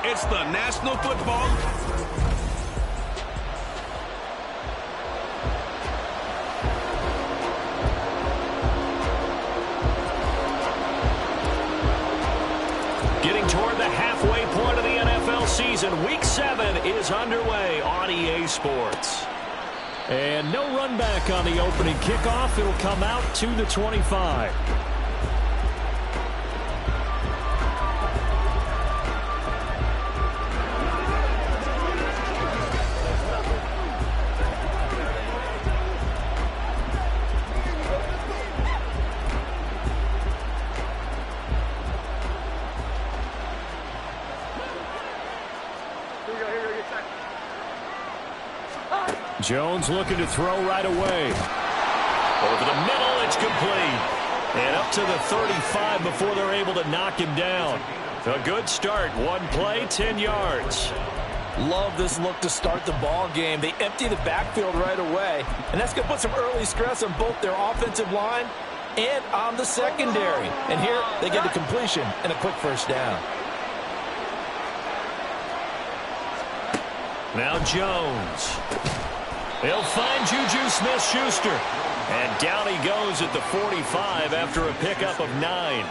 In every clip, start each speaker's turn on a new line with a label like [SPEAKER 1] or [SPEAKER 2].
[SPEAKER 1] It's the National Football.
[SPEAKER 2] Getting toward the halfway point of the NFL season. Week 7 is underway on EA Sports. And no run back on the opening kickoff. It'll come out to the 25. Jones looking to throw right away. Over the middle, it's complete. And up to the 35 before they're able to knock him down. A good start. One play, 10 yards.
[SPEAKER 3] Love this look to start the ball game. They empty the backfield right away. And that's going to put some early stress on both their offensive line and on the secondary. And here they get a completion and a quick first down.
[SPEAKER 2] Now Jones. He'll find Juju Smith-Schuster. And down he goes at the 45 after a pickup of 9.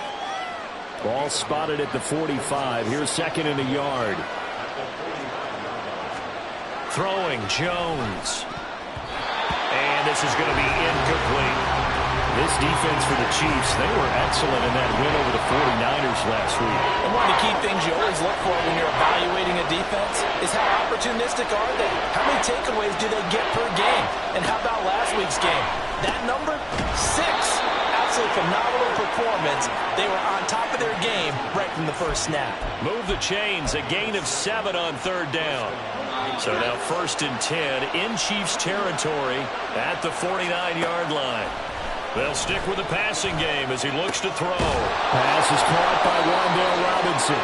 [SPEAKER 2] Ball spotted at the 45. Here's second and a yard. Throwing Jones. And this is going to be incomplete. This defense for the Chiefs, they were excellent in that win over the 49ers last week.
[SPEAKER 3] And one of the key things you always look for when you're evaluating a defense is how opportunistic are they? How many takeaways do they get per game? And how about last week's game? That number, 6. Absolutely phenomenal performance. They were on top of their game right from the first snap.
[SPEAKER 2] Move the chains, a gain of 7 on third down. So now 1st and 10 in Chiefs territory at the 49-yard line. They'll stick with the passing game as he looks to throw.
[SPEAKER 4] Pass is caught by Wan'Dale Robinson.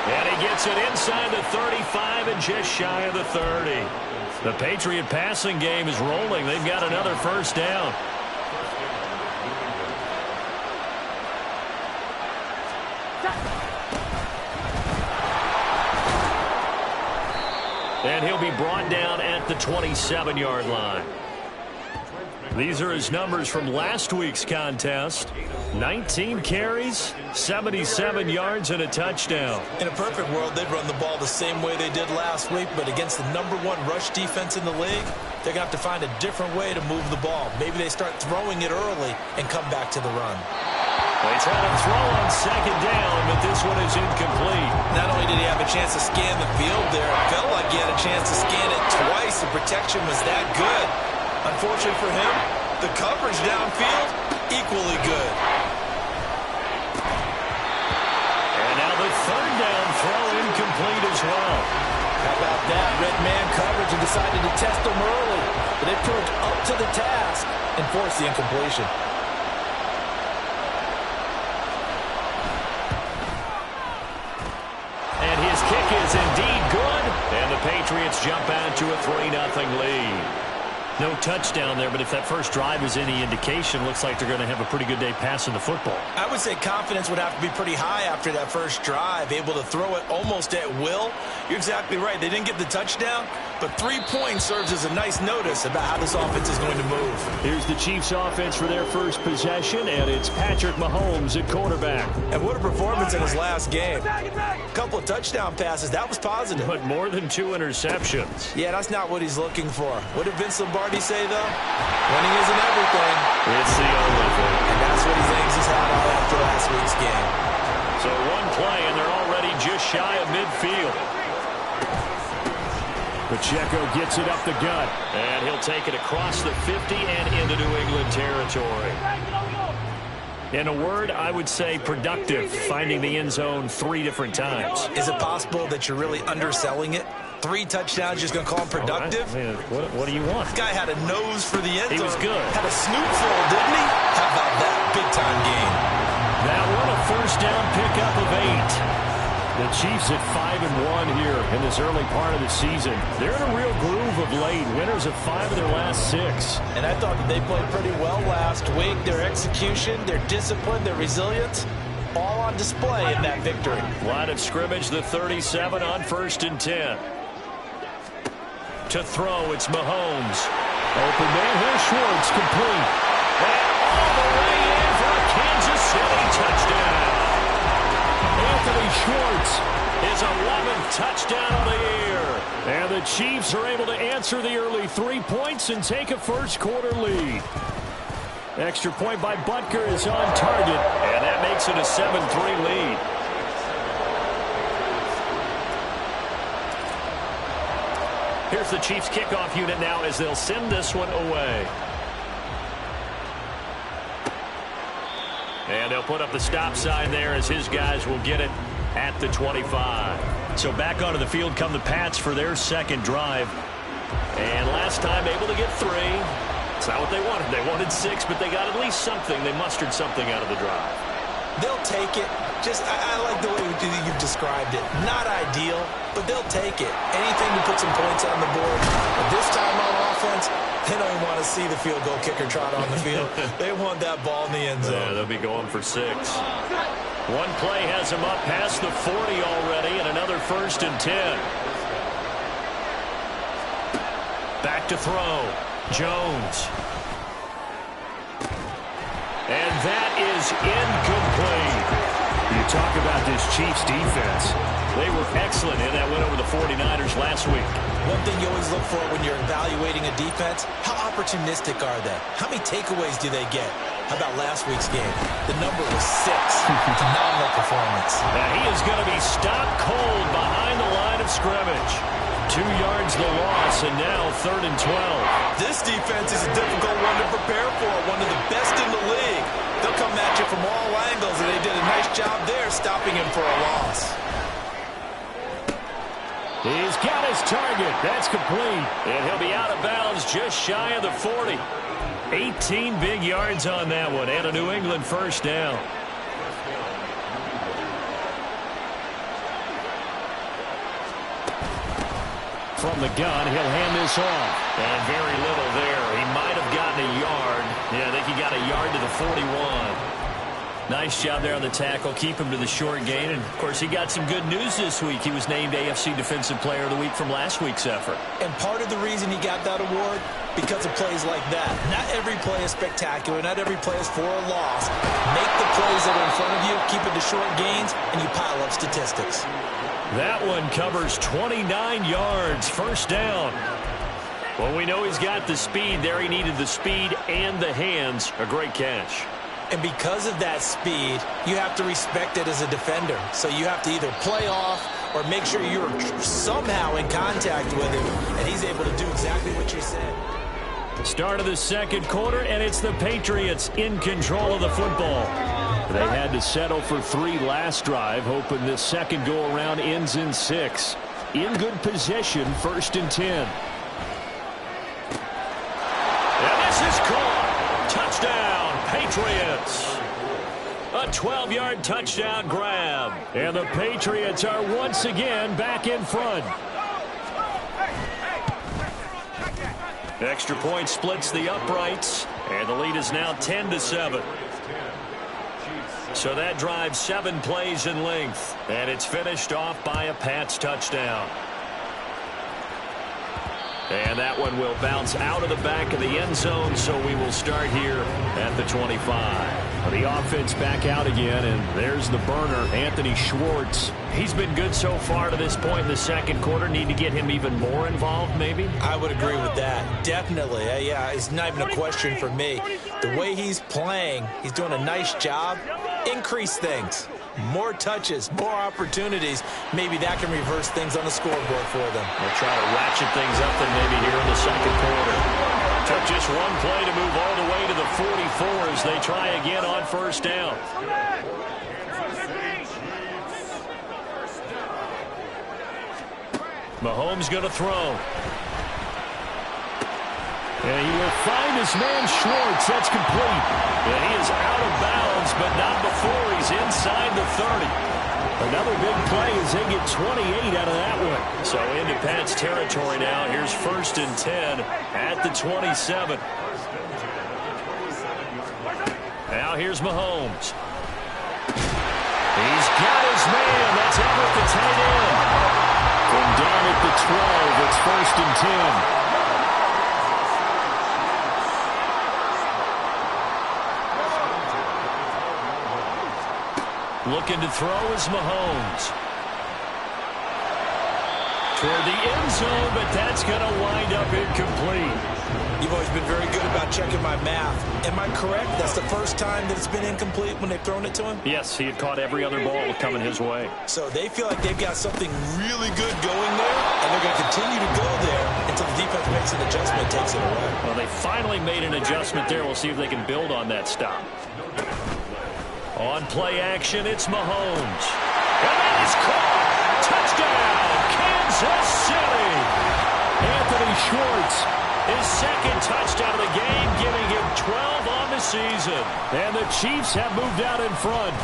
[SPEAKER 2] And he gets it inside the 35 and just shy of the 30. The Patriot passing game is rolling. They've got another first down. And he'll be brought down at the 27-yard line. These are his numbers from last week's contest. 19 carries, 77 yards, and a touchdown.
[SPEAKER 3] In a perfect world, they'd run the ball the same way they did last week, but against the #1 rush defense in the league, they're going to have to find a different way to move the ball. Maybe they start throwing it early and come back to the run.
[SPEAKER 2] They try to throw on second down, but this one is incomplete.
[SPEAKER 3] Not only did he have a chance to scan the field there, it felt like he had a chance to scan it twice. The protection was that good. Unfortunately for him, the coverage downfield, equally good.
[SPEAKER 2] And now the third down throw incomplete as well.
[SPEAKER 3] How about that? Red man coverage and decided to test him early. But it proved up to the task and forced the incompletion.
[SPEAKER 2] And his kick is indeed good. And the Patriots jump out to a 3-0 lead. No touchdown there, but if that first drive is any indication, looks like they're going to have a pretty good day passing the football.
[SPEAKER 3] I would say confidence would have to be pretty high after that first drive, able to throw it almost at will. You're exactly right. They didn't get the touchdown, but 3 points serves as a nice notice about how this offense is going to move.
[SPEAKER 2] Here's the Chiefs offense for their first possession, and it's Patrick Mahomes at quarterback.
[SPEAKER 3] And what a performance in his last game. A couple of touchdown passes. That was positive.
[SPEAKER 2] But more than 2 interceptions.
[SPEAKER 3] Yeah, that's not what he's looking for. What did Vince Lombardi say, though? Winning isn't everything.
[SPEAKER 2] It's the only thing.
[SPEAKER 3] And that's what he hangs his hat on after last week's game.
[SPEAKER 2] So one play, and they're already just shy of midfield.
[SPEAKER 4] Pacheco gets it up the gut.
[SPEAKER 2] And he'll take it across the 50 and into New England territory. In a word, I would say productive, finding the end zone 3 different times.
[SPEAKER 3] Is it possible that you're really underselling it? 3 touchdowns, just going to call him productive?
[SPEAKER 2] I mean, what do you want?
[SPEAKER 3] This guy had a nose for the end zone.
[SPEAKER 2] He was good.
[SPEAKER 3] Had a snoopful, didn't he? How about that big-time game?
[SPEAKER 2] That one, a first down pickup of 8. The Chiefs at 5-1 here in this early part of the season. They're in a real groove of late. Winners of 5 of their last 6.
[SPEAKER 3] And I thought that they played pretty well last week. Their execution, their discipline, their resilience, all on display in that victory.
[SPEAKER 2] Line of scrimmage, the 37 on 1st and 10. To throw, it's Mahomes. Open man, here's Schwartz, complete. And all the way in for a Kansas City touchdown. Anthony Schwartz, his 11th touchdown of the year. And the Chiefs are able to answer the early 3 points and take a first-quarter lead. Extra point by Butker is on target, and that makes it a 7-3 lead. Here's the Chiefs kickoff unit now as they'll send this one away. And they'll put up the stop sign there as his guys will get it at the 25. So back onto the field come the Pats for their second drive. And last time able to get 3. It's not what they wanted. They wanted 6, but they got at least something. They mustered something out of the drive.
[SPEAKER 3] They'll take it. I like the way you've described it. Not ideal, but they'll take it. Anything to put some points on the board. But this time on offense, they don't even want to see the field goal kicker trot on the field. They want that ball in the end zone.
[SPEAKER 2] Yeah, they'll be going for 6. One play has them up past the 40 already, and another 1st and 10. Back to throw. Jones. And that is incomplete.
[SPEAKER 4] You talk about this Chiefs defense.
[SPEAKER 2] They were excellent in that win over the 49ers last week.
[SPEAKER 3] One thing you always look for when you're evaluating a defense, how opportunistic are they? How many takeaways do they get? How about last week's game? The number was 6. Phenomenal performance.
[SPEAKER 2] Now he is going to be stopped cold behind the line of scrimmage. 2 yards the loss, and now 3rd and 12.
[SPEAKER 3] This defense is a difficult one to prepare for, one of the best in the league. They'll come at you from all angles, and they did a nice job there stopping him for a loss.
[SPEAKER 2] He's got his target. That's complete. And he'll be out of bounds just shy of the 40. 18 big yards on that one, and a New England first down. From the gun, he'll hand this off. And very little there. He might have gotten a yard. Yeah, I think he got a yard to the 41. Nice job there on the tackle. Keep him to the short gain. And, of course, he got some good news this week. He was named AFC Defensive Player of the Week from last week's effort.
[SPEAKER 3] And part of the reason he got that award, because of plays like that. Not every play is spectacular. Not every play is for a loss. Make the plays that are in front of you, keep it to short gains, and you pile up statistics.
[SPEAKER 2] That one covers 29 yards. First down. Well, we know he's got the speed there. He needed the speed and the hands. A great catch.
[SPEAKER 3] And because of that speed, you have to respect it as a defender. So you have to either play off or make sure you're somehow in contact with him, and he's able to do exactly what you said.
[SPEAKER 2] Start of the second quarter, and it's the Patriots in control of the football. They had to settle for 3 last drive, hoping this second go-around ends in 6. In good position, 1st and 10. And this is caught. Touchdown, Patriots. A 12-yard touchdown grab. And the Patriots are once again back in front. Extra point splits the uprights, and the lead is now 10-7. So that drives 7 plays in length, and it's finished off by a Pats touchdown. And that one will bounce out of the back of the end zone, so we will start here at the 25. The offense back out again, and there's the burner, Anthony Schwartz. He's been good so far to this point in the second quarter. Need to get him even more involved, maybe?
[SPEAKER 3] I would agree with that. Definitely. Yeah, it's not even a question for me. The way he's playing, he's doing a nice job. Increase things. More touches, more opportunities. Maybe that can reverse things on the scoreboard for them.
[SPEAKER 2] They'll try to ratchet things up and maybe here in the second quarter. Took just one play to move all the way to the 44 as they try again on first down. Mahomes going to throw. And he will find his man Schwartz. That's complete. And he is out of bounds, but not before he's inside the 30. Another big play as they get 28 out of that one. So into Pats territory now. Here's 1st and 10 at the 27. Now here's Mahomes. his man. That's Everett, the tight end. From down at the 12, it's 1st and 10. Looking to throw is Mahomes. Toward the end zone, but that's going to wind up incomplete.
[SPEAKER 3] You've always been very good about checking my math. Am I correct? That's the first time that it's been incomplete when they've thrown it to him?
[SPEAKER 2] Yes, he had caught every other ball coming his way.
[SPEAKER 3] So they feel like they've got something really good going there, and they're going to continue to go there until the defense makes an adjustment and takes it away.
[SPEAKER 2] Well, they finally made an adjustment there. We'll see if they can build on that stop. On play action, it's Mahomes. And that is caught. Touchdown, Kansas City. Anthony Schwartz, his second touchdown of the game, giving him 12 on the season. And the Chiefs have moved out in front.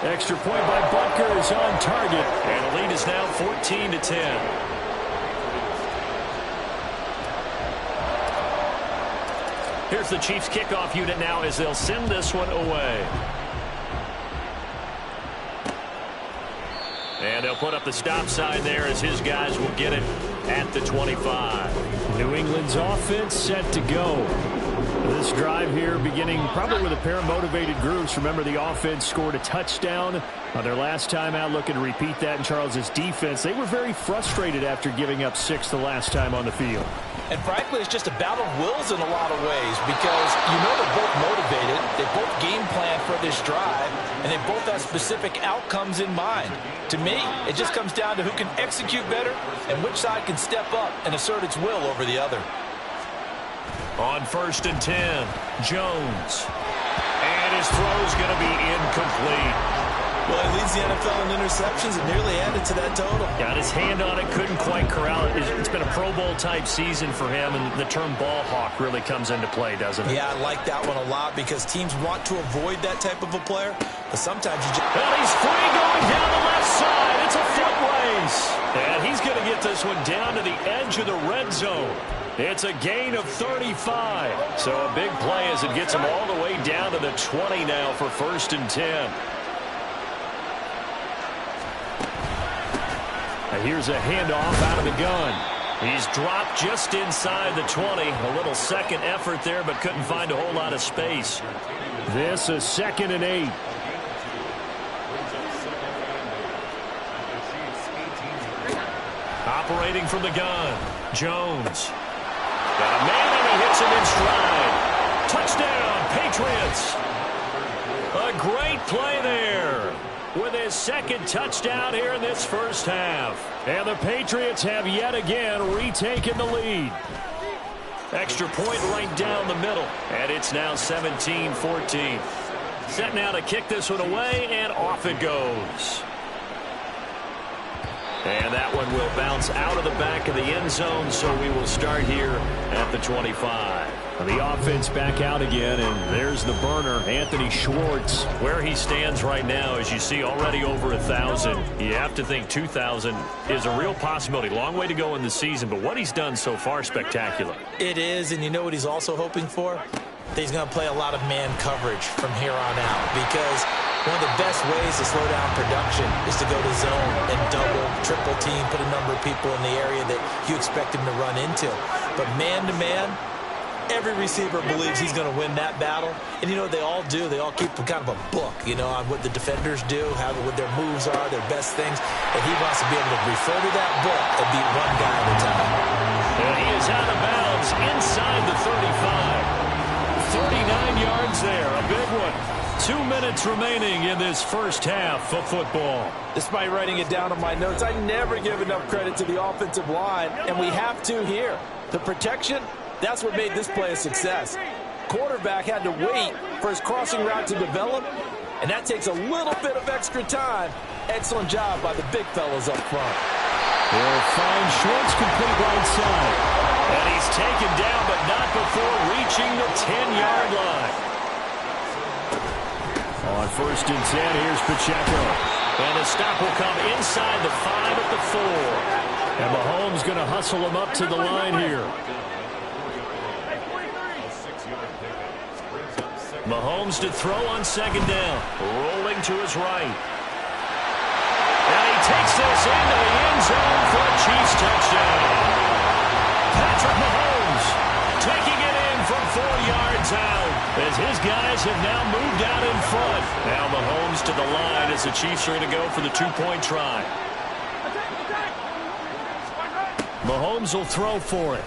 [SPEAKER 2] Extra point by Butker is on target. And the lead is now 14 to 10. Here's the Chiefs kickoff unit now as they'll send this one away. And they'll put up the stop sign there as his guys will get it at the 25. New England's offense set to go. This drive here beginning probably with a pair of motivated groups. Remember, the offense scored a touchdown on their last time out. Looking to repeat that in Charles's defense. They were very frustrated after giving up 6 the last time on the field.
[SPEAKER 3] And frankly, it's just a battle of wills in a lot of ways because you know they're both motivated. They both game plan for this drive, and they both have specific outcomes in mind. To me, it just comes down to who can execute better and which side can step up and assert its will over the other.
[SPEAKER 2] On 1st and 10, Jones. And his throw's going to be incomplete.
[SPEAKER 3] Well, he leads the NFL in interceptions and nearly added to that total.
[SPEAKER 2] Got his hand on it, couldn't quite corral it. It's been a Pro Bowl-type season for him, and the term ball hawk really comes into play, doesn't it?
[SPEAKER 3] Yeah, I like that one a lot because teams want to avoid that type of a player, but sometimes you just...
[SPEAKER 2] Well, he's free going down the left side. It's a foot race. And he's going to get this one down to the edge of the red zone. It's a gain of 35. So a big play as it gets him all the way down to the 20 now for 1st and 10. And here's a handoff out of the gun. He's dropped just inside the 20. A little second effort there, but couldn't find a whole lot of space. This is 2nd and 8. Operating from the gun, Jones. Got a man, and he hits him in stride. Touchdown, Patriots. A great play there with his second touchdown here in this first half. And the Patriots have yet again retaken the lead. Extra point right down the middle. And it's now 17-14. Set now to kick this one away, and off it goes. And that one will bounce out of the back of the end zone, so we will start here at the 25. The offense back out again, and there's the burner, Anthony Schwartz. Where he stands right now, as you see, already over 1,000. You have to think 2,000 is a real possibility. Long way to go in the season, but what he's done so far, spectacular.
[SPEAKER 3] It is, and you know what he's also hoping for? That he's going to play a lot of man coverage from here on out, because one of the best ways to slow down production is to go to zone and double, triple team, put a number of people in the area that you expect him to run into. But man-to-man, every receiver believes he's going to win that battle. And you know what they all do? They all keep kind of a book, you know, on what the defenders do, what their moves are, their best things. And he wants to be able to refer to that book and beat one guy at a time.
[SPEAKER 2] And he is out of bounds inside the 35. 39 yards there, a big one. 2 minutes remaining in this first half of football.
[SPEAKER 3] Despite writing it down on my notes, I never give enough credit to the offensive line, and we have to here. The protection, that's what made this play a success. Quarterback had to wait for his crossing route to develop, and that takes a little bit of extra time. Excellent job by the big fellas up front.
[SPEAKER 2] They'll find Schwartz complete right side. And he's taken down, but not before reaching the 10-yard line. On 1st and 10, here's Pacheco. And the stop will come inside the 5 at the 4. And Mahomes going to hustle him up to the line here. Mahomes to throw on 2nd down. Rolling to his right. takes this into the end zone for a Chiefs touchdown. Patrick Mahomes taking it in from 4 yards out as his guys have now moved out in front. Now Mahomes to the line as the Chiefs are going to go for the two-point try. Mahomes will throw for it.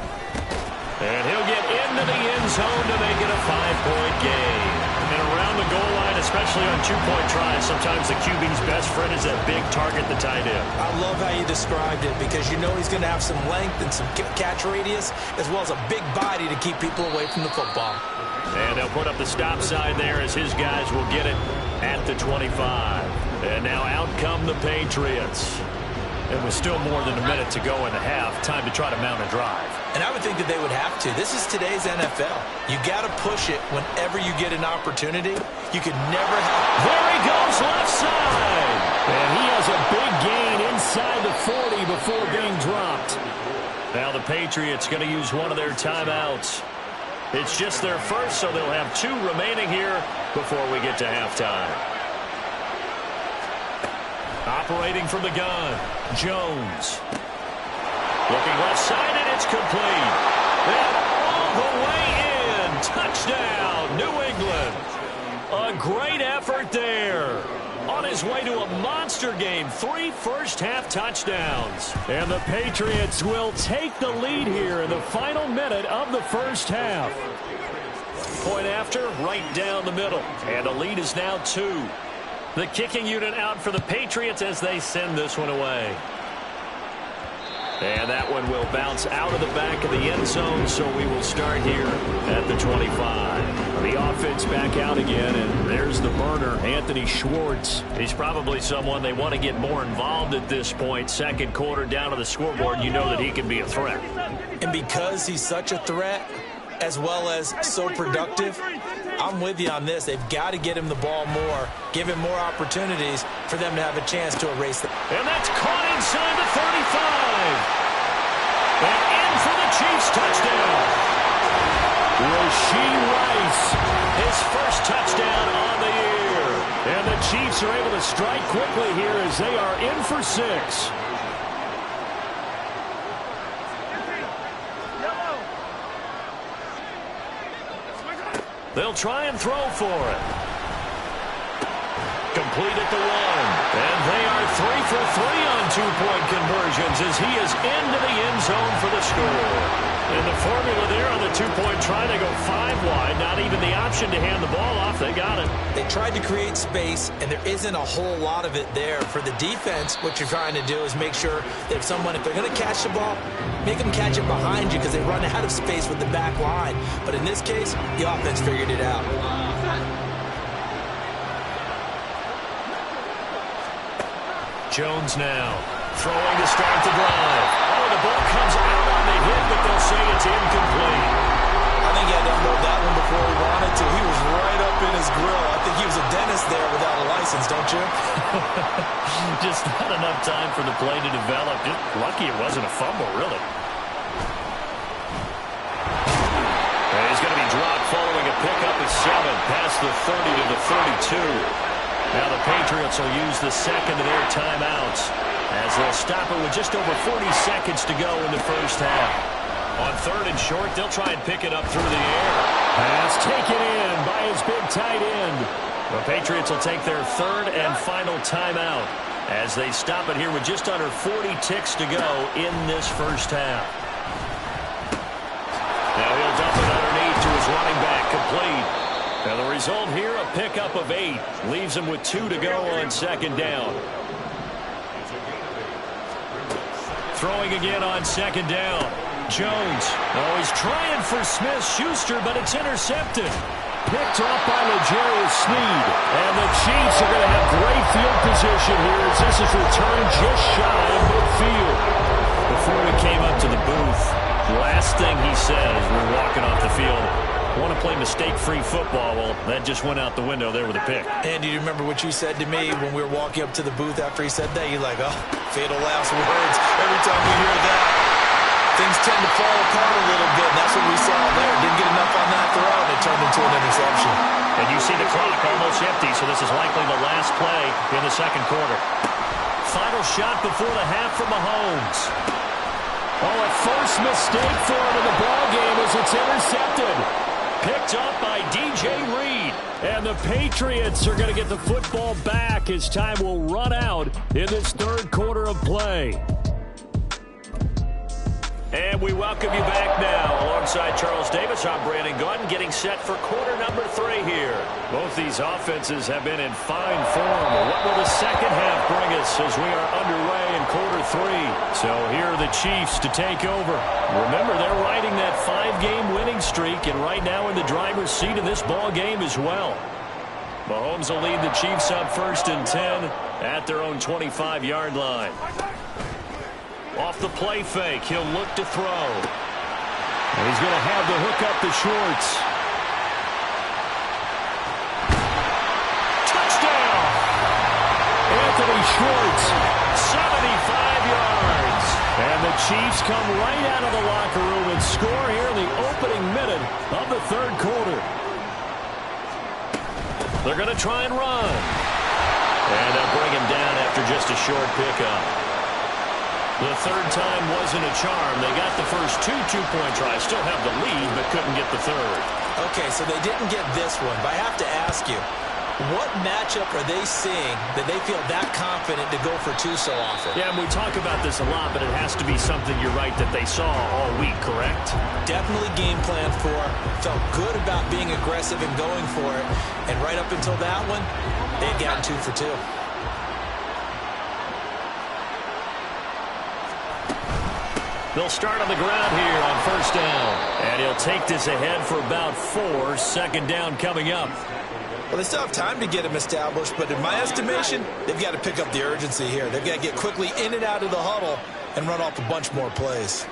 [SPEAKER 2] And he'll get into the end zone to make it a 5-point game. And around the goal line, especially on two-point tries, sometimes the QB's best friend is that big target, the tight end.
[SPEAKER 3] I love how you described it because you know he's going to have some length and some catch radius as well as a big body to keep people away from the football.
[SPEAKER 2] And they'll put up the stop sign there as his guys will get it at the 25. And now out come the Patriots. And with still more than a minute to go in the half, time to try to mount a drive.
[SPEAKER 3] And I would think that they would have to. This is today's NFL. You got to push it whenever you get an opportunity. You could never have...
[SPEAKER 2] There he goes, left side. And he has a big gain inside the 40 before being dropped. Now the Patriots going to use one of their timeouts. It's just their first, so they'll have 2 remaining here before we get to halftime. Operating from the gun, Jones. Looking left side, and it's complete. And all the way in. Touchdown, New England. A great effort there. On his way to a monster game, 3 first-half touchdowns. And the Patriots will take the lead here in the final minute of the first half. Point after, right down the middle. And the lead is now 2. The kicking unit out for the Patriots as they send this one away. And that one will bounce out of the back of the end zone, so we will start here at the 25. The offense back out again, and there's the burner, Anthony Schwartz. He's probably someone they want to get more involved at this point. Second quarter down to the scoreboard, you know that he can be a threat.
[SPEAKER 3] And because he's such a threat, as well as so productive, I'm with you on this. They've got to get him the ball more, give him more opportunities for them to have a chance to erase them.
[SPEAKER 2] And that's caught inside the 35. And in for the Chiefs touchdown. Rashee Rice, his first touchdown on the year. And the Chiefs are able to strike quickly here as they are in for 6. They'll try and throw for it. Complete at the 1. And they are 3 for 3 on two-point conversions as he is into the end zone for the score. And the formula there on the two-point try, they go 5 wide. Not even the option to hand the ball off. They got it.
[SPEAKER 3] They tried to create space, and there isn't a whole lot of it there. For the defense, what you're trying to do is make sure that if they're going to catch the ball, make them catch it behind you because they run out of space with the back line. But in this case, the offense figured it out.
[SPEAKER 2] Jones now throwing to start the drive. Oh, the ball comes out on the hit, but they'll say it's incomplete.
[SPEAKER 3] I think he had to unload that one before he wanted to. He was right up in his grill. I think he was a dentist there without a license, don't you?
[SPEAKER 2] Just not enough time for the play to develop. Just lucky it wasn't a fumble, really. And he's going to be dropped following a pickup of 7 past the 30 to the 32. Now the Patriots will use the second of their timeouts as they'll stop it with just over 40 seconds to go in the first half. On 3rd and short, they'll try and pick it up through the air. Pass taken in by his big tight end. The Patriots will take their 3rd and final timeout as they stop it here with just under 40 ticks to go in this first half. Now he'll dump it underneath to his running back, complete. And the result here, a pickup of 8. Leaves him with 2 to go on 2nd down. Throwing again on 2nd down. Jones. Oh, he's trying for Smith-Schuster, but it's intercepted. Picked off by L'Jarius Sneed. And the Chiefs are going to have great field position here as this is returned just shy of midfield. Before we came up to the booth, last thing he said as we were walking off the field, I want to play mistake-free football. Well, that just went out the window there with a pick.
[SPEAKER 3] Andy, do you remember what you said to me when we were walking up to the booth after he said that? You're like, oh, fatal last words. Every time we hear that, things tend to fall apart a little bit, and that's what we saw there. Didn't get enough on that throw, and it turned into an interception.
[SPEAKER 2] And you see the clock almost empty, so this is likely the last play in the second quarter. Final shot before the half from Mahomes. Oh, a first mistake for him in the ballgame as it's intercepted. Picked up by DJ Reed. And the Patriots are going to get the football back as time will run out in this third quarter of play. And we welcome you back now. Alongside Charles Davis, I'm Brandon Gaudin, getting set for quarter number 3 here. Both these offenses have been in fine form. What will the second half bring us as we are underway in quarter 3? So here are the Chiefs to take over. Remember, they're riding that 5-game winning streak, and right now in the driver's seat of this ball game as well. Mahomes will lead the Chiefs up 1st and 10 at their own 25-yard line. Off the play fake, he'll look to throw. And he's going to have the hook up to Schwartz. Touchdown! Anthony Schwartz, 75 yards. And the Chiefs come right out of the locker room and score here in the opening minute of the third quarter. They're going to try and run. And they'll bring him down after just a short pickup. The third time wasn't a charm. They got the first 2 two-point tries. Still have the lead, but couldn't get the third.
[SPEAKER 3] Okay, so they didn't get this one, but I have to ask you, what matchup are they seeing that they feel that confident to go for 2 so often?
[SPEAKER 2] Yeah, and we talk about this a lot, but it has to be something, you're right, that they saw all week, correct?
[SPEAKER 3] Definitely game plan for. Felt good about being aggressive and going for it. And right up until that one, they had gotten 2 for 2.
[SPEAKER 2] They'll start on the ground here on 1st down. And he'll take this ahead for about 4. 2nd down coming up.
[SPEAKER 3] Well, they still have time to get him established, but in my estimation, they've got to pick up the urgency here. They've got to get quickly in and out of the huddle and run off a bunch more plays.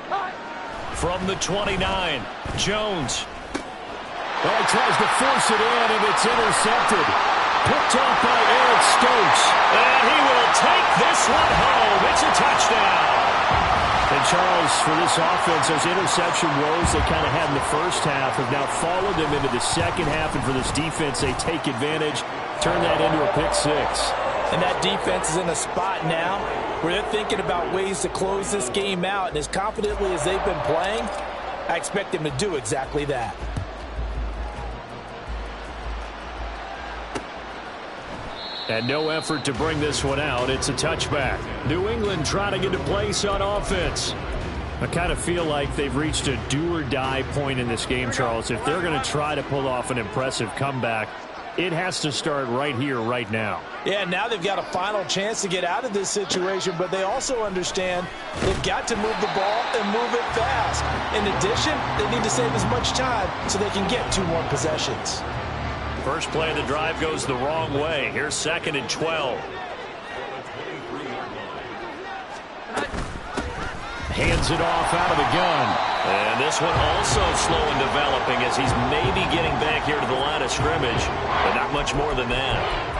[SPEAKER 2] From the 29, Jones. Oh, he tries to force it in, and it's intercepted. Picked off by Eric Stokes. And he will take this one home. It's a touchdown. And Charles, for this offense, those interception woes they kind of had in the first half have now followed them into the second half. And for this defense, they take advantage, turn that into a pick 6.
[SPEAKER 3] And that defense is in a spot now where they're thinking about ways to close this game out. And as confidently as they've been playing, I expect them to do exactly that.
[SPEAKER 2] And no effort to bring this one out. It's a touchback. New England trying to get a place on offense. I kind of feel like they've reached a do-or-die point in this game, Charles. If they're going to try to pull off an impressive comeback, it has to start right here, right now.
[SPEAKER 3] Yeah, now they've got a final chance to get out of this situation, but they also understand they've got to move the ball and move it fast. In addition, they need to save as much time so they can get 2 more possessions.
[SPEAKER 2] First play of the drive goes the wrong way. Here's 2nd and 12. Hands it off out of the gun. And this one also slow in developing as he's maybe getting back here to the line of scrimmage, but not much more than that.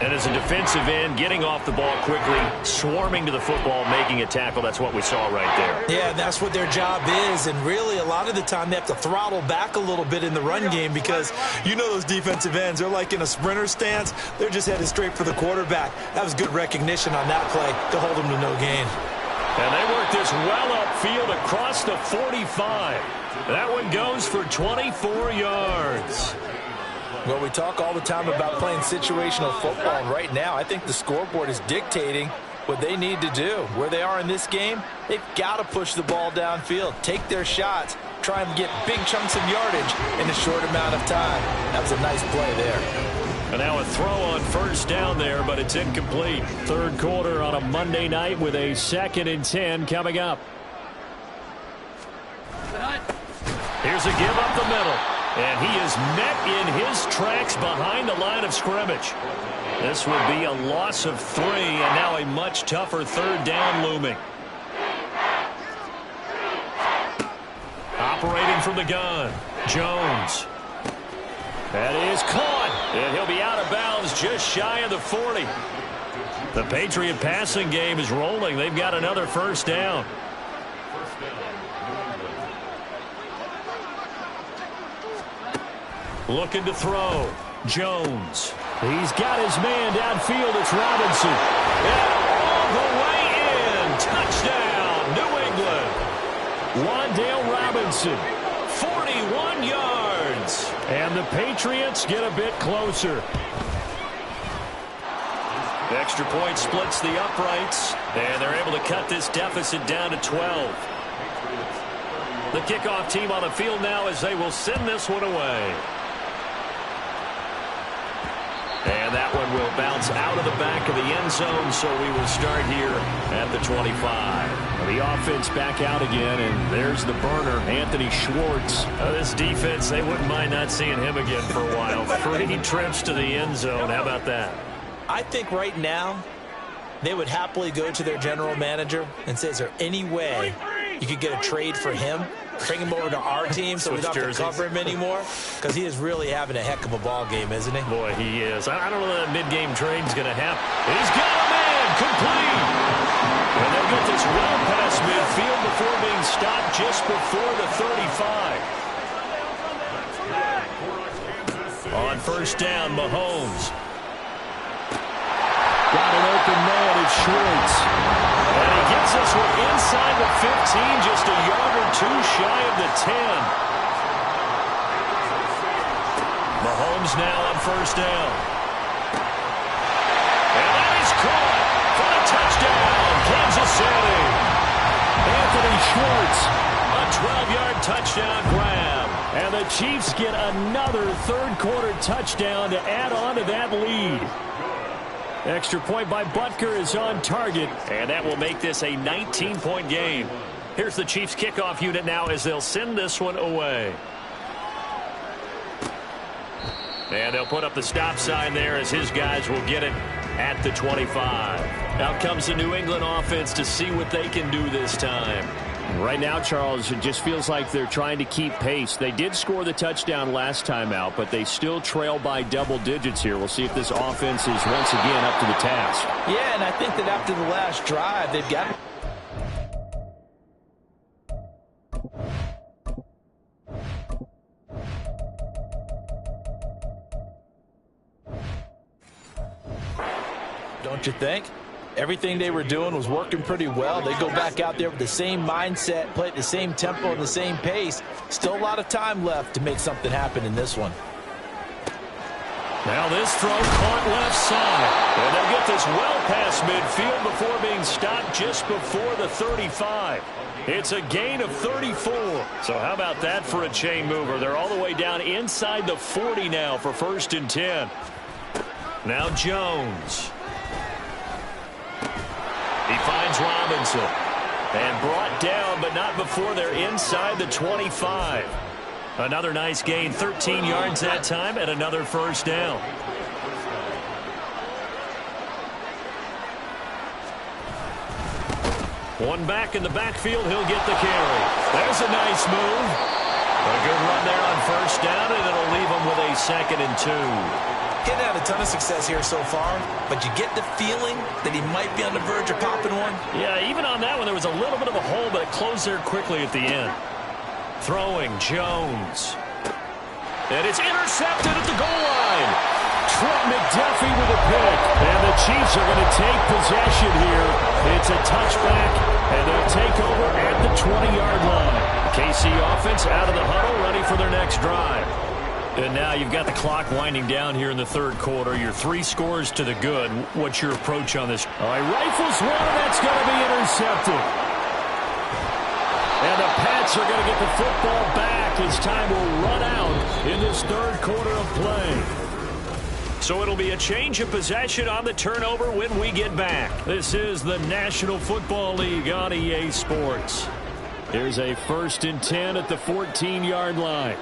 [SPEAKER 2] And as a defensive end, getting off the ball quickly, swarming to the football, making a tackle. That's what we saw right there.
[SPEAKER 3] Yeah, that's what their job is. And really, a lot of the time, they have to throttle back a little bit in the run game because you know those defensive ends, they're like in a sprinter stance. They're just headed straight for the quarterback. That was good recognition on that play to hold them to no gain.
[SPEAKER 2] And they work this well upfield across the 45. That one goes for 24 yards.
[SPEAKER 3] Well, we talk all the time about playing situational football, and right now I think the scoreboard is dictating what they need to do. Where they are in this game, they've got to push the ball downfield, take their shots, try and get big chunks of yardage in a short amount of time. That was a nice play there.
[SPEAKER 2] And now a throw on 1st down there, but it's incomplete. Third quarter on a Monday night with a 2nd and 10 coming up. Here's a give up the middle. And he is met in his tracks behind the line of scrimmage. This would be a loss of 3, and now a much tougher 3rd down looming. Operating from the gun, Jones. That is caught, and he'll be out of bounds just shy of the 40. The Patriot passing game is rolling. They've got another 1st down. Looking to throw. Jones. He's got his man downfield. It's Robinson. all the way in. Touchdown, New England. Wan'Dale Robinson, 41 yards. And the Patriots get a bit closer. The extra point splits the uprights, and they're able to cut this deficit down to 12. The kickoff team on the field now as they will send this one away. And that one will bounce out of the back of the end zone, so we will start here at the 25. The offense back out again, and there's the burner, Anthony Schwartz. This defense, they wouldn't mind not seeing him again for a while. 3 trips to the end zone. How about that?
[SPEAKER 3] I think right now they would happily go to their general manager and say, is there any way you could get a trade for him? Bring him over to our team so we don't have to cover him anymore, because he is really having a heck of a ball game, isn't he?
[SPEAKER 2] Boy, he is. I don't know that mid-game trade's going to happen. He's got a man complete. And they'll get this well past midfield before being stopped just before the 35. On first down, Mahomes. Got an open man, it's Schwartz. And he gets this one inside the 15, just a yard or two shy of the 10. Mahomes now on first down. And that is caught for a touchdown, Kansas City. Anthony Schwartz, a 12-yard touchdown grab. And the Chiefs get another third-quarter touchdown to add on to that lead. Extra point by Butker is on target, and that will make this a 19-point game. Here's the Chiefs kickoff unit now as they'll send this one away. And they'll put up the stop sign there as his guys will get it at the 25. Out comes the New England offense to see what they can do this time.
[SPEAKER 5] Right now, Charles, it just feels like they're trying to keep pace. They did score the touchdown last time out, but they still trail by double digits here. We'll see if this offense is once again up to the task.
[SPEAKER 3] Yeah, and I think that after the last drive, they've got... Don't you think? Everything they were doing was working pretty well. They go back out there with the same mindset, play at the same tempo and the same pace. Still a lot of time left to make something happen in this one.
[SPEAKER 2] Now this throw caught left side. And they'll get this well past midfield before being stopped just before the 35. It's a gain of 34. So how about that for a chain mover? They're all the way down inside the 40 now for 1st and 10. Now Jones. He finds Robinson. And brought down, but not before they're inside the 25. Another nice gain, 13 yards that time, and another first down. One back in the backfield, he'll get the carry. There's a nice move. A good run there on first down, and it'll leave him with a 2nd and 2.
[SPEAKER 3] Getting had a ton of success here so far, but you get the feeling that he might be on the verge of popping one.
[SPEAKER 2] Yeah, even on that one, there was a little bit of a hole, but it closed there quickly at the end. Throwing, Jones. And it's intercepted at the goal line. Trent McDuffie with a pick. And the Chiefs are going to take possession here. It's a touchback, and they'll take over at the 20-yard line. KC offense out of the huddle, ready for their next drive. And now you've got the clock winding down here in the third quarter. Your 3 scores to the good. What's your approach on this?
[SPEAKER 5] All right, rifles one, and that's going to be intercepted. And the Pats are going to get the football back as time will run out in this third quarter of play.
[SPEAKER 2] So it'll be a change of possession on the turnover when we get back. This is the National Football League on EA Sports.
[SPEAKER 5] Here's a 1st and 10 at the 14-yard line.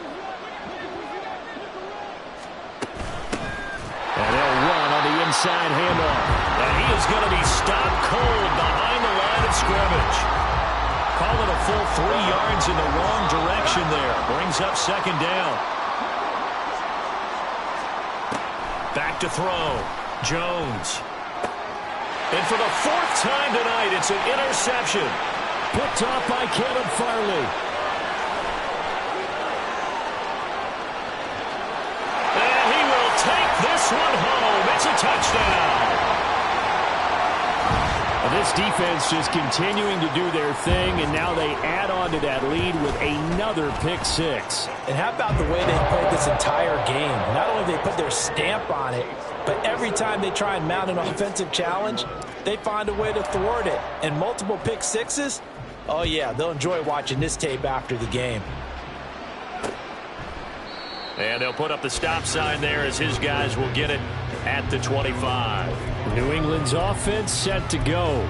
[SPEAKER 2] And they'll run on the inside handoff. And he is going to be stopped cold behind the line of scrimmage. Call it a full 3 yards in the wrong direction there. Brings up 2nd down. Back to throw. Jones. And for the 4th time tonight, it's an interception.
[SPEAKER 5] Picked off by Caleb Farley.
[SPEAKER 2] And he will take this one home. It's a touchdown.
[SPEAKER 5] This defense just continuing to do their thing, and now they add on to that lead with another pick six.
[SPEAKER 3] And how about the way they played this entire game? Not only did they put their stamp on it, but every time they try and mount an offensive challenge, they find a way to thwart it. And multiple pick sixes, oh yeah, they'll enjoy watching this tape after the game.
[SPEAKER 2] And they'll put up the stop sign there as his guys will get it at the 25.
[SPEAKER 5] New England's offense set to go.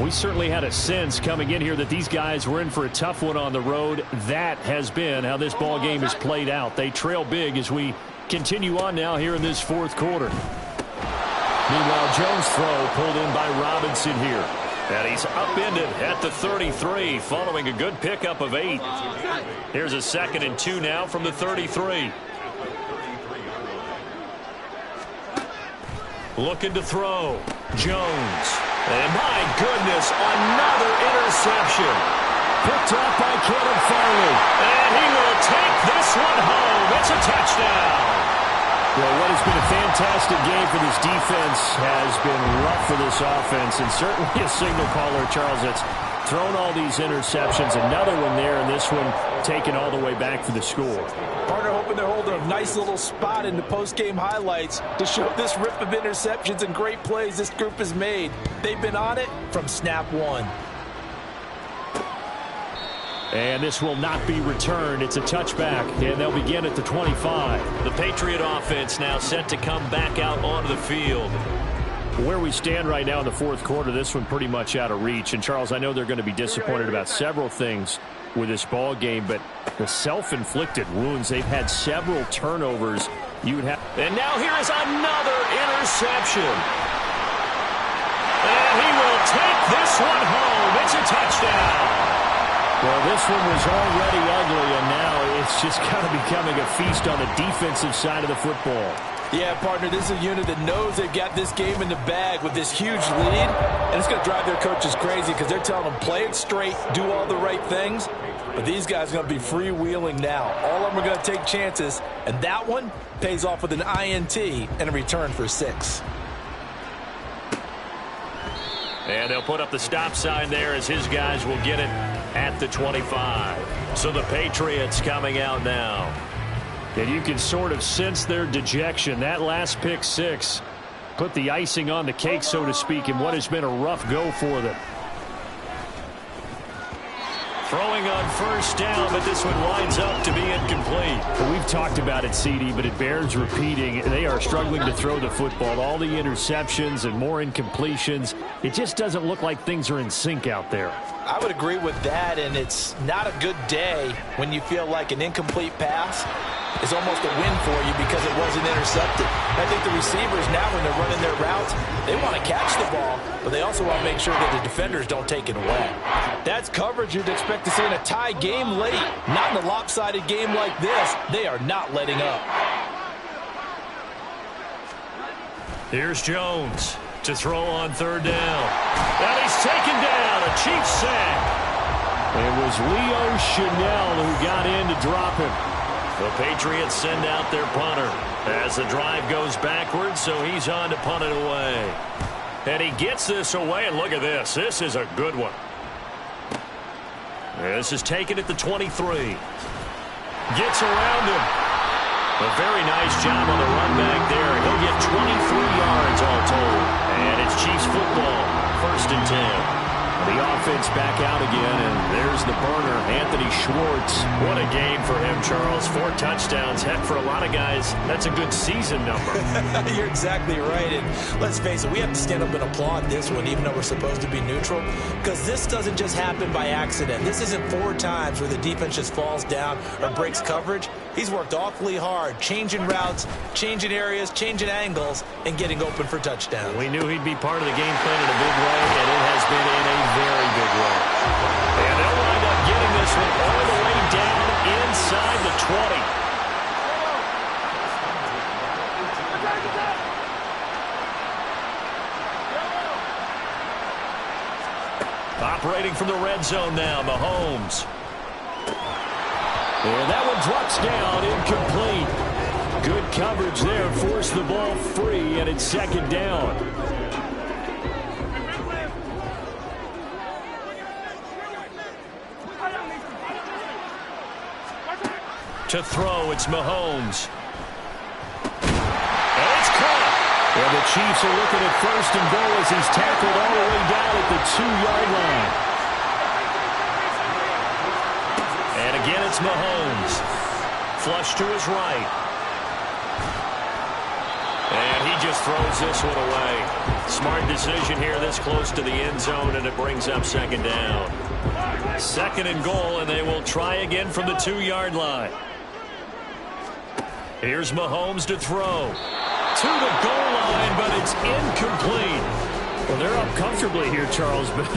[SPEAKER 5] We certainly had a sense coming in here that these guys were in for a tough one on the road. That has been how this ball game has played out. They trail big as we continue on now here in this fourth quarter. Meanwhile, Jones' throw pulled in by Robinson here.
[SPEAKER 2] And he's upended at the 33 following a good pickup of 8. Here's a 2nd and 2 now from the 33. Looking to throw. Jones. And my goodness, another interception.
[SPEAKER 5] Picked up by Caleb Farley.
[SPEAKER 2] And he will take this one home. It's a touchdown.
[SPEAKER 5] Well, what has been a fantastic game for this defense has been rough for this offense, and certainly a signal caller, Charles, that's thrown all these interceptions. Another one there, and this one taken all the way back for the score.
[SPEAKER 3] Partner hoping they're holding a nice little spot in the post-game highlights to show this rip of interceptions and great plays this group has made. They've been on it from snap one.
[SPEAKER 5] And this will not be returned. It's a touchback, and they'll begin at the 25.
[SPEAKER 2] The Patriot offense now set to come back out onto the field.
[SPEAKER 5] Where we stand right now in the fourth quarter, this one pretty much out of reach. And, Charles, I know they're going to be disappointed about several things with this ball game, but the self-inflicted wounds, they've had several turnovers. You would have.
[SPEAKER 2] And now here is another interception. And he will take this one home. It's a touchdown.
[SPEAKER 5] Well, this one was already ugly, and now it's just kind of becoming a feast on the defensive side of the football.
[SPEAKER 3] Yeah, partner, this is a unit that knows they've got this game in the bag with this huge lead, and it's going to drive their coaches crazy because they're telling them play it straight, do all the right things, but these guys are going to be freewheeling now. All of them are going to take chances, and that one pays off with an INT and a return for 6.
[SPEAKER 2] And they'll put up the stop sign there as his guys will get it at the 25. So the Patriots coming out now.
[SPEAKER 5] And you can sort of sense their dejection. That last pick six put the icing on the cake, so to speak, in what has been a rough go for them.
[SPEAKER 2] Throwing on first down, but this one winds up to be incomplete.
[SPEAKER 5] We've talked about it, CD, but it bears repeating. They are struggling to throw the football. All the interceptions and more incompletions. It just doesn't look like things are in sync out there.
[SPEAKER 3] I would agree with that, and it's not a good day when you feel like an incomplete pass is almost a win for you because it wasn't intercepted. I think the receivers now, when they're running their routes, they want to catch the ball, but they also want to make sure that the defenders don't take it away. That's coverage you'd expect to see in a tie game late. Not in a lopsided game like this. They are not letting up.
[SPEAKER 2] Here's Jones to throw on third down. And he's taken down. A Chiefs sack.
[SPEAKER 5] It was Leo Chanel who got in to drop him.
[SPEAKER 2] The Patriots send out their punter as the drive goes backwards, so he's on to punt it away. And he gets this away, and look at this. This is a good one. This is taken at the 23. Gets around him. A very nice job on the run back there. He'll get 23 yards all told. And it's Chiefs football, 1st and 10.
[SPEAKER 5] The offense back out again, and there's the burner, Anthony Schwartz.
[SPEAKER 2] What a game for him, Charles. 4 touchdowns. Heck, for a lot of guys, that's a good season number.
[SPEAKER 3] You're exactly right. And let's face it, we have to stand up and applaud this one, even though we're supposed to be neutral, because this doesn't just happen by accident. This isn't 4 times where the defense just falls down or breaks coverage. He's worked awfully hard, changing routes, changing areas, changing angles, and getting open for touchdowns.
[SPEAKER 2] We knew he'd be part of the game plan in a big way, and it has been in a very big way. And they'll wind up getting this one all the way down inside the 20. Operating from the red zone now, Mahomes.
[SPEAKER 5] And that one drops down, incomplete. Good coverage there, forced the ball free, and it's 2nd down.
[SPEAKER 2] To throw, it's Mahomes. And it's caught.
[SPEAKER 5] And the Chiefs are looking at first and goal as he's tackled all the way down at the 2-yard line.
[SPEAKER 2] And again, it's Mahomes. Flush to his right. And he just throws this one away. Smart decision here this close to the end zone, and it brings up second down. Second and goal, and they will try again from the 2-yard line. Here's Mahomes to throw. To the goal line, but it's incomplete.
[SPEAKER 5] Well, they're up comfortably here, Charles, but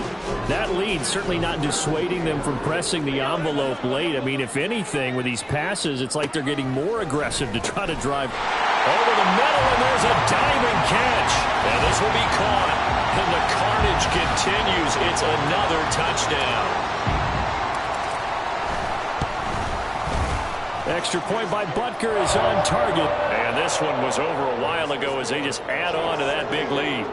[SPEAKER 5] that lead certainly not dissuading them from pressing the envelope late. I mean, if anything, with these passes, it's like they're getting more aggressive to try to drive
[SPEAKER 2] over the middle, and there's a diving catch. And this will be caught. And the carnage continues. It's another touchdown.
[SPEAKER 5] Extra point by Butker is on target.
[SPEAKER 2] And this one was over a while ago as they just add on to that big lead.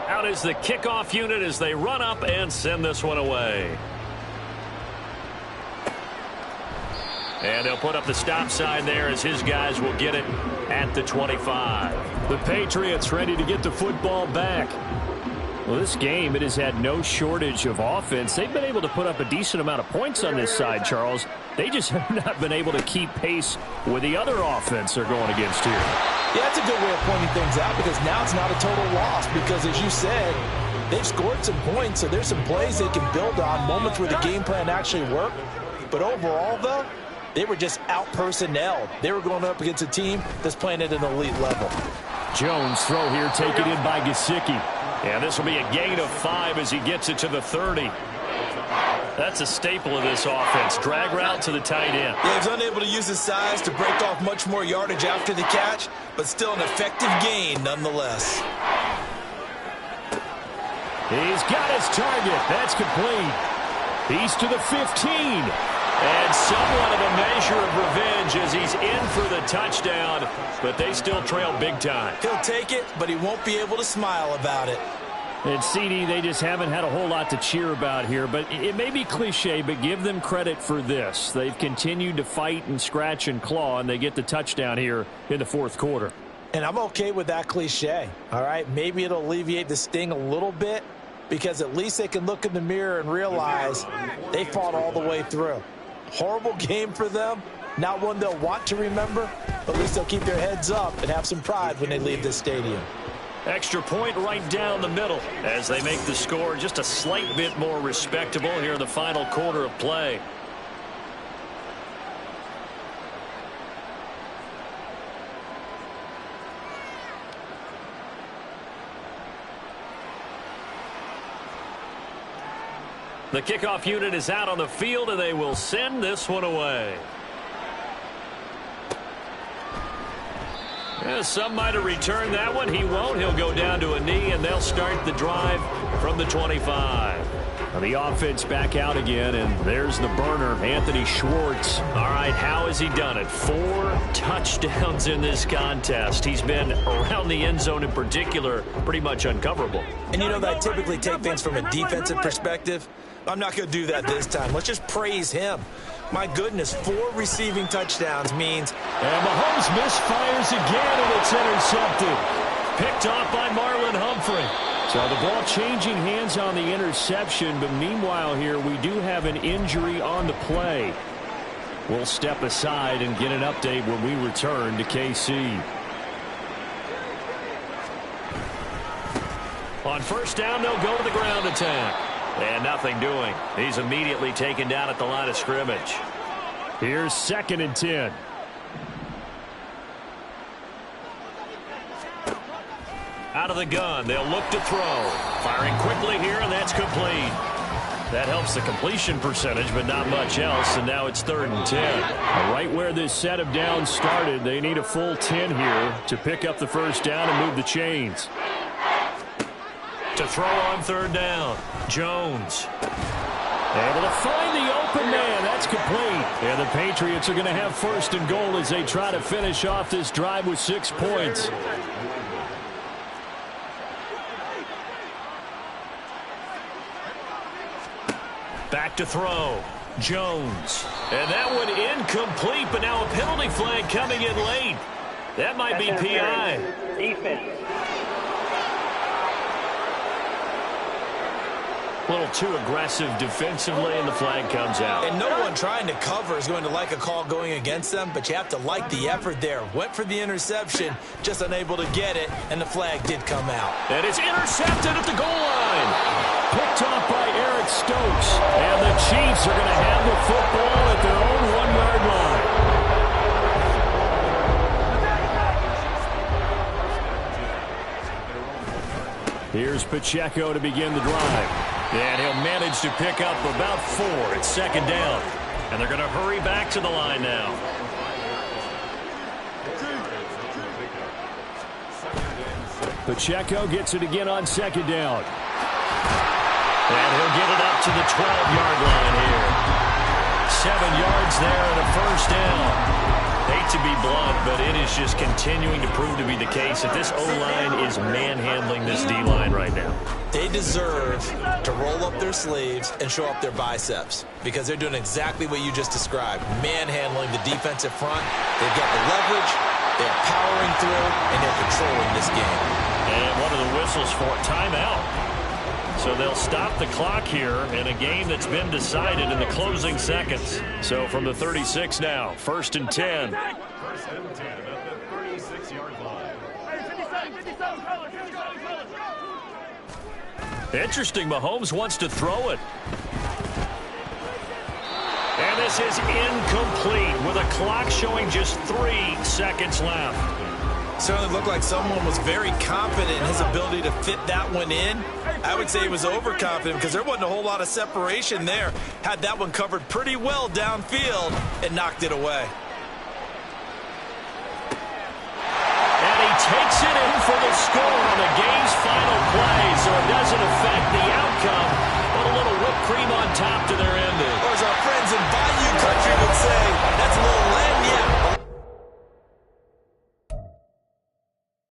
[SPEAKER 2] Out is the kickoff unit as they run up and send this one away. And they'll put up the stop sign there as his guys will get it at the 25.
[SPEAKER 5] The Patriots ready to get the football back. Well, this game, it has had no shortage of offense. They've been able to put up a decent amount of points on this side, Charles. They just have not been able to keep pace with the other offense they're going against here.
[SPEAKER 3] Yeah, that's a good way of pointing things out because now it's not a total loss because, as you said, they've scored some points, so there's some plays they can build on, moments where the game plan actually worked. But overall, though, they were just out-personnelled. They were going up against a team that's playing at an elite level.
[SPEAKER 5] Jones throw here taken in by Gesicki.
[SPEAKER 2] And this will be a gain of 5 as he gets it to the 30. That's a staple of this offense. Drag route to the tight end.
[SPEAKER 3] Yeah, he's unable to use his size to break off much more yardage after the catch, but still an effective gain nonetheless.
[SPEAKER 5] He's got his target. That's complete. He's to the 15.
[SPEAKER 2] And somewhat of a measure of revenge as he's in for the touchdown, but they still trail big time.
[SPEAKER 3] He'll take it, but he won't be able to smile about it.
[SPEAKER 5] And CD, they just haven't had a whole lot to cheer about here, but it may be cliche, but give them credit for this. They've continued to fight and scratch and claw, and they get the touchdown here in the fourth quarter.
[SPEAKER 3] And I'm okay with that cliche, all right? Maybe it'll alleviate the sting a little bit because at least they can look in the mirror and realize they fought all the way through. Horrible game for them, not one they'll want to remember, but at least they'll keep their heads up and have some pride when they leave this stadium.
[SPEAKER 2] Extra point right down the middle as they make the score just a slight bit more respectable here in the final quarter of play. The kickoff unit is out on the field, and they will send this one away. Yeah, some might have returned that one. He won't. He'll go down to a knee, and they'll start the drive from the 25.
[SPEAKER 5] Now the offense back out again, and there's the burner, Anthony Schwartz.
[SPEAKER 2] All right, how has he done it? 4 touchdowns in this contest. He's been around the end zone in particular, pretty much uncoverable.
[SPEAKER 3] And you know that I typically take things from a defensive perspective. I'm not going to do that this time. Let's just praise him. My goodness, 4 receiving touchdowns means...
[SPEAKER 5] And Mahomes misfires again, and it's intercepted.
[SPEAKER 2] Picked off by Marlon Humphrey.
[SPEAKER 5] So the ball changing hands on the interception, but meanwhile here we do have an injury on the play. We'll step aside and get an update when we return to KC.
[SPEAKER 2] On first down, they'll go to the ground attack. And nothing doing. He's immediately taken down at the line of scrimmage.
[SPEAKER 5] Here's 2nd and 10.
[SPEAKER 2] Out of the gun, they'll look to throw. Firing quickly here, and that's complete. That helps the completion percentage, but not much else, and now it's 3rd and 10.
[SPEAKER 5] Right where this set of downs started, they need a full 10 here to pick up the first down and move the chains.
[SPEAKER 2] To throw on 3rd down, Jones.
[SPEAKER 5] Able to find the open man. That's complete. And the Patriots are going to have 1st and goal as they try to finish off this drive with 6 points.
[SPEAKER 2] Back to throw. Jones. And that one incomplete, but now a penalty flag coming in late. That might be PI.
[SPEAKER 6] Defense.
[SPEAKER 2] A little too aggressive defensively, and the flag comes out.
[SPEAKER 3] And no one trying to cover is going to like a call going against them, but you have to like the effort there. Went for the interception, just unable to get it, and the flag did come out.
[SPEAKER 2] And it's intercepted at the goal line. Picked off by Eric Stokes. And the Chiefs are going to have the football at their own 1-yard line. Here's Pacheco to begin the drive. And he'll manage to pick up about 4. It's second down. And they're going to hurry back to the line now. Pacheco gets it again on second down. And he'll get it up to the 12-yard line here. 7 yards there and a first down. Hate to be blunt, but it is just continuing to prove to be the case that this O-line is manhandling this D-line right now.
[SPEAKER 3] They deserve to roll up their sleeves and show up their biceps because they're doing exactly what you just described, manhandling the defensive front. They've got the leverage, they're powering through, and they're controlling this game.
[SPEAKER 2] And one of the whistles for a timeout. So they'll stop the clock here in a game that's been decided in the closing seconds. So from the 36 now, 1st and 10. Interesting, Mahomes wants to throw it. And this is incomplete with a clock showing just 3 seconds left.
[SPEAKER 3] Certainly looked like someone was very confident in his ability to fit that one in. I would say he was overconfident because there wasn't a whole lot of separation there. Had that one covered pretty well downfield and knocked it away.
[SPEAKER 2] And he takes it in for the score on